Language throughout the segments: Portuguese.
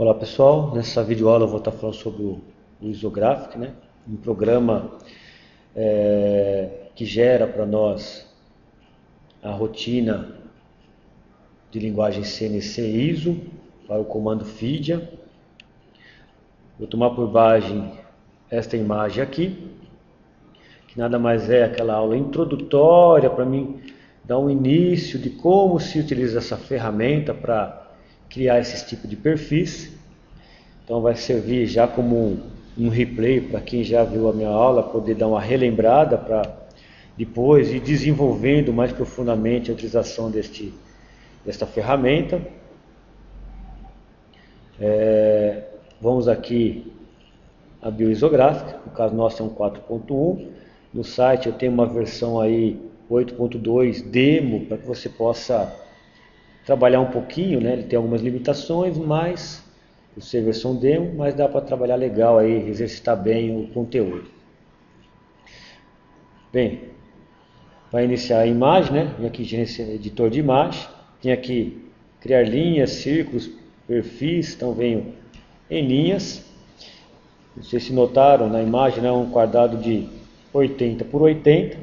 Olá pessoal, nessa videoaula eu vou estar falando sobre o Isographic, né? Um programa que gera para nós a rotina de linguagem CNC ISO para o comando FIDIA. Vou tomar por base esta imagem aqui, que nada mais é aquela aula introdutória para mim dar um início de como se utiliza essa ferramenta para criar esses tipos de perfis. Então vai servir já como um replay para quem já viu a minha aula, poder dar uma relembrada para depois ir desenvolvendo mais profundamente a utilização desta ferramenta. Vamos aqui abrir o Isographic, no caso nosso é um 4.1. No site eu tenho uma versão aí 8.2 demo para que você possa trabalhar um pouquinho, né? Ele tem algumas limitações, mas por ser versão demo, mas dá para trabalhar legal aí, exercitar bem o conteúdo. Bem, para iniciar a imagem, né? Vem aqui editor de imagem, tem aqui criar linhas, círculos, perfis, então venho em linhas. Não sei se notaram na imagem, né? Um quadrado de 80 por 80.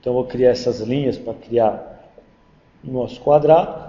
Então vou criar essas linhas para criar o nosso quadrado.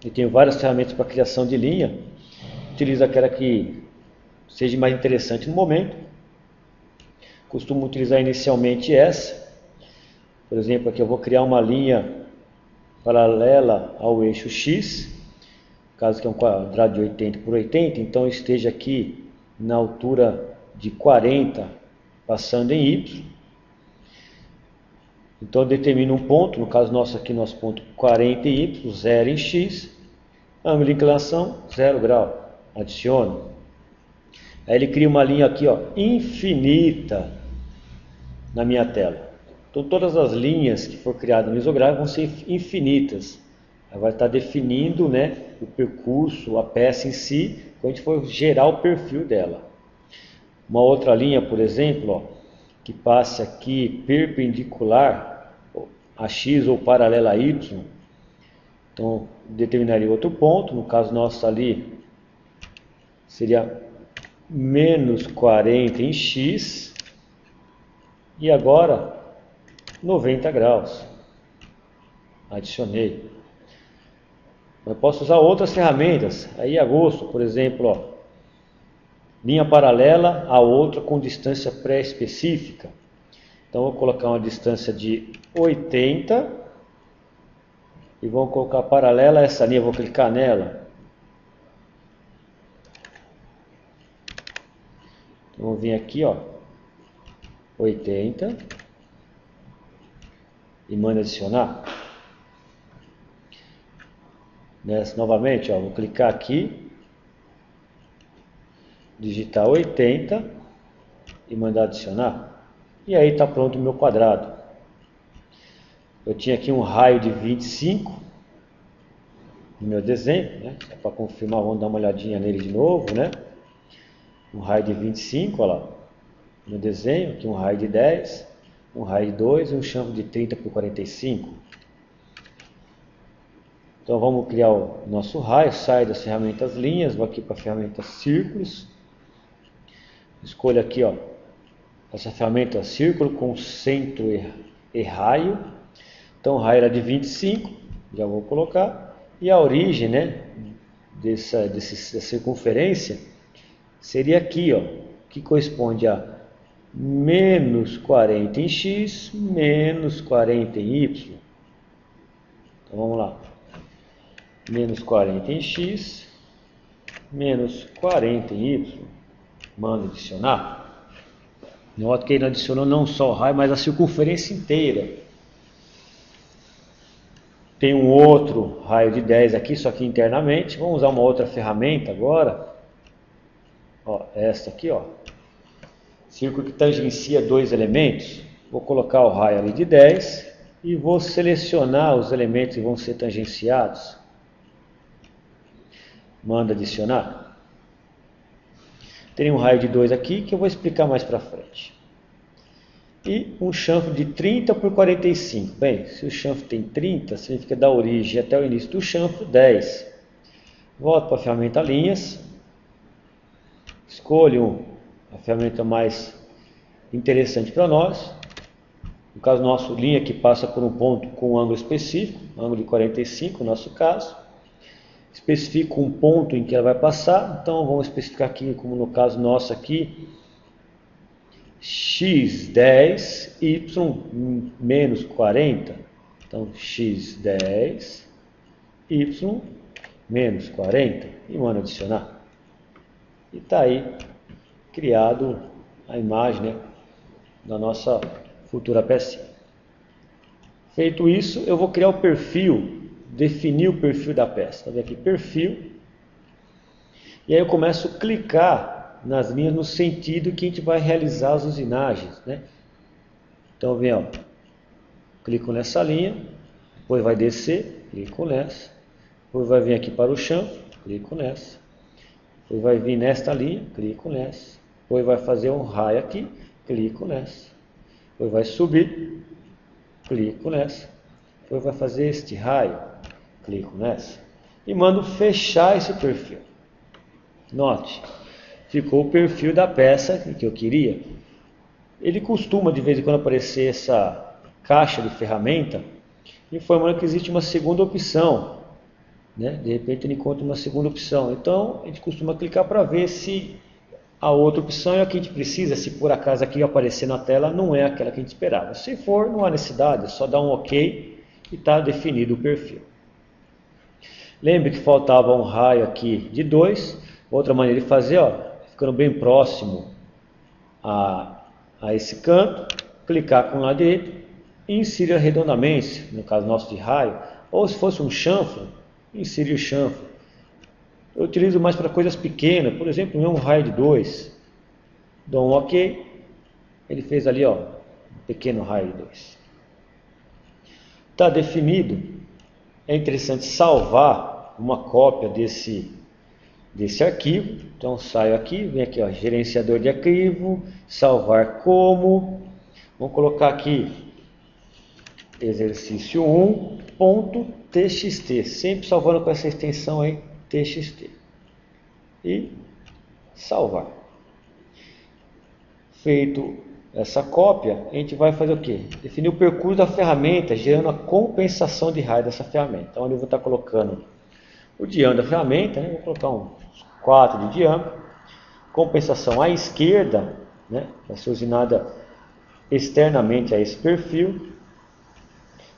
Eu tenho várias ferramentas para criação de linha. Utilizo aquela que seja mais interessante no momento. Costumo utilizar inicialmente essa. Por exemplo, aqui eu vou criar uma linha paralela ao eixo X. Caso que é um quadrado de 80 por 80, então eu esteja aqui na altura de 40, passando em Y. Então eu determino um ponto, no caso nosso aqui, nosso ponto 40 em Y, 0 em X, ângulo de inclinação, 0 grau, adiciono. Aí ele cria uma linha aqui, ó, infinita na minha tela. Então todas as linhas que for criadas no Isographic vão ser infinitas. Aí vai estar definindo, né, o percurso, a peça em si, quando a gente for gerar o perfil dela. Uma outra linha, por exemplo, ó, que passe aqui perpendicular a X ou paralela a Y. Então, determinaria outro ponto, no caso nosso ali, seria menos 40 em X, e agora 90 graus. Adicionei. Eu posso usar outras ferramentas, aí a gosto, por exemplo, ó, linha paralela a outra com distância pré-específica. Então vou colocar uma distância de 80 e vou colocar paralela a essa linha, vou clicar nela. Então vou vir aqui, ó, 80 e mando adicionar. Novamente, ó, vou clicar aqui, digitar 80 e mandar adicionar. E aí está pronto o meu quadrado. Eu tinha aqui um raio de 25 no meu desenho, né? Só para confirmar, vamos dar uma olhadinha nele de novo, né? Um raio de 25, olha lá, no desenho, aqui um raio de 10, um raio de 2 e um chanfro de 30 por 45. Então vamos criar o nosso raio, saio das ferramentas linhas, vou aqui para a ferramenta círculos, escolho aqui, ó, essa ferramenta círculo com centro e raio. Então o raio era de 25, já vou colocar, e a origem, né, dessa circunferência seria aqui, ó, que corresponde a menos 40 em X, menos 40 em Y. Então vamos lá. Menos 40 em X, menos 40 em Y, mando adicionar. Nota que ele adicionou não só o raio, mas a circunferência inteira. Tem um outro raio de 10 aqui, só que internamente. Vamos usar uma outra ferramenta agora. Ó, esta aqui, ó. Círculo que tangencia dois elementos. Vou colocar o raio ali de 10 e vou selecionar os elementos que vão ser tangenciados. Manda adicionar. Tem um raio de 2 aqui que eu vou explicar mais para frente. E um chanfro de 30 por 45. Bem, se o chanfro tem 30, significa da origem até o início do chanfro 10. Volto para a ferramenta linhas, escolho a ferramenta mais interessante para nós. No caso nosso, linha que passa por um ponto com um ângulo específico, ângulo de 45 no nosso caso. Especifico um ponto em que ela vai passar, então vamos especificar aqui, como no caso nosso aqui, x10, y menos 40. Então, x10, y menos 40, e mando adicionar. E está aí criado a imagem, né, da nossa futura pecinha. Feito isso, eu vou criar o perfil, definir o perfil da peça. Está vendo aqui, perfil. E aí eu começo a clicar nas linhas no sentido que a gente vai realizar as usinagens, né? Então vem, ó, clico nessa linha, depois vai descer, clico nessa, depois vai vir aqui para o chão, clico nessa, depois vai vir nesta linha, clico nessa, depois vai fazer um raio aqui, clico nessa, depois vai subir, clico nessa, depois vai fazer este raio, clico nessa e mando fechar esse perfil. Note, ficou o perfil da peça que eu queria. Ele costuma de vez em quando aparecer essa caixa de ferramenta informando que existe uma segunda opção, né? De repente ele encontra uma segunda opção, então a gente costuma clicar para ver se a outra opção é a que a gente precisa, se por acaso aqui aparecer na tela não é aquela que a gente esperava. Se for, não há necessidade, é só dar um OK e está definido o perfil. Lembre que faltava um raio aqui de 2. Outra maneira de fazer, ó, ficando bem próximo a esse canto, clicar com o lado direito e inserir arredondamente, no caso nosso de raio, ou se fosse um chanfro, inserir o chanfro. Eu utilizo mais para coisas pequenas, por exemplo, um raio de 2. Dou um OK, ele fez ali, ó, um pequeno raio de 2. Está definido. É interessante salvar uma cópia desse arquivo. Então saio aqui, vem aqui, ó, gerenciador de arquivo, salvar como. Vamos colocar aqui exercício 1.txt, sempre salvando com essa extensão aí, txt. E salvar. Feito essa cópia, a gente vai fazer o quê? Definir o percurso da ferramenta, gerando a compensação de raio dessa ferramenta. Então, eu vou estar colocando o diâmetro da ferramenta, né? Vou colocar uns 4 de diâmetro. Compensação à esquerda, né? Vai ser usinada externamente a esse perfil.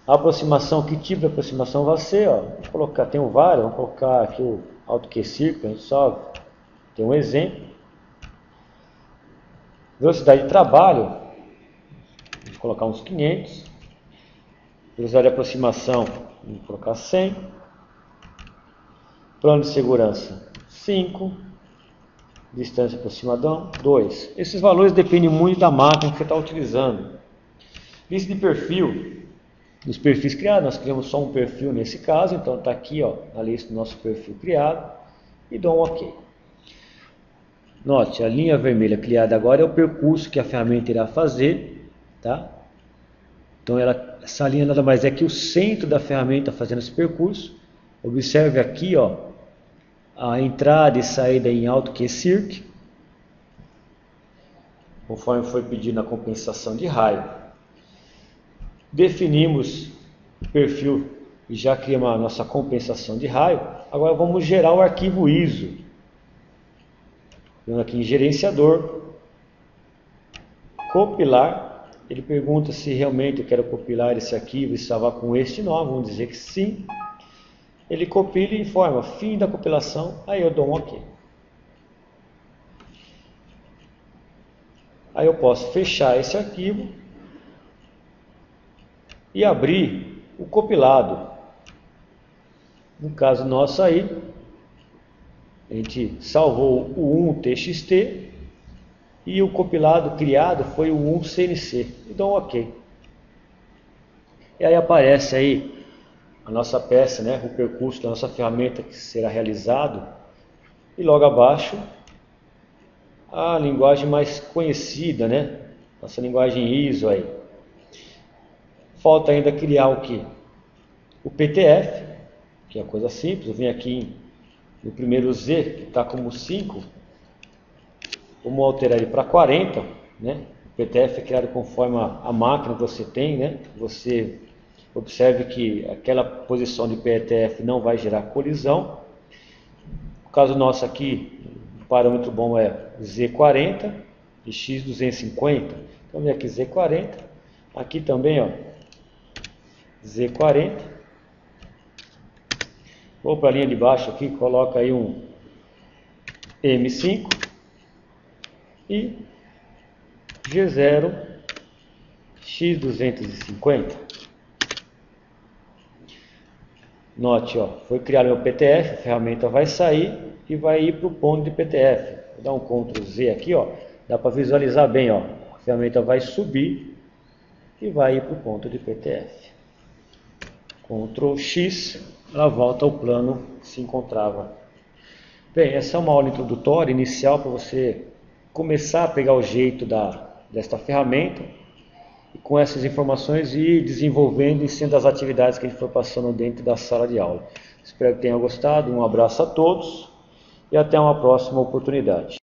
A aproximação, que tipo de aproximação vai ser? Ó? Vou colocar, tem vários, vamos colocar aqui o AutoCAD Circle, a gente só tem um exemplo. Velocidade de trabalho, vou colocar uns 500. Velocidade de aproximação, vou colocar 100. Plano de segurança, 5. Distância aproximadão, 2. Esses valores dependem muito da máquina que você está utilizando. Lista de perfil. Dos perfis criados, nós criamos só um perfil nesse caso, então está aqui, ó, a lista do nosso perfil criado. E dou um OK. Note, a linha vermelha criada agora é o percurso que a ferramenta irá fazer, tá? Então essa linha nada mais é que o centro da ferramenta fazendo esse percurso. Observe aqui, ó, a entrada e saída em AutoCAD Circle, conforme foi pedido na compensação de raio. Definimos o perfil e já criamos a nossa compensação de raio. Agora vamos gerar o arquivo ISO. Vendo aqui em gerenciador, compilar. Ele pergunta se realmente eu quero compilar esse arquivo e salvar com este nome. Vamos dizer que sim. Ele compila e informa fim da compilação. Aí eu dou um OK. Aí eu posso fechar esse arquivo e abrir o compilado. No caso nosso aí, a gente salvou o 1.txt e o compilado criado foi o 1.cnc. E dou um OK. E aí aparece aí a nossa peça, né, o percurso da nossa ferramenta que será realizado. E logo abaixo, a linguagem mais conhecida, né, nossa linguagem ISO aí. Falta ainda criar o que? O PTF, que é coisa simples. Eu vim aqui o primeiro Z, que está como 5, vamos alterar ele para 40, né? O PTF é criado conforme a máquina que você tem, né? Você observe que aquela posição de PTF não vai gerar colisão. No caso nosso aqui, o parâmetro bom é Z40 e X250. Então vem aqui Z40, aqui também ó, Z40. Vou para a linha de baixo aqui, coloca aí um M5 e G0 X250. Note, ó, foi criado meu PTF, a ferramenta vai sair e vai ir para o ponto de PTF. Vou dar um Ctrl Z aqui, ó, dá para visualizar bem, ó, a ferramenta vai subir e vai ir para o ponto de PTF. Ctrl X, ela volta ao plano que se encontrava. Bem, essa é uma aula introdutória, inicial, para você começar a pegar o jeito desta ferramenta e com essas informações ir desenvolvendo e sendo as atividades que a gente for passando dentro da sala de aula. Espero que tenham gostado, um abraço a todos e até uma próxima oportunidade.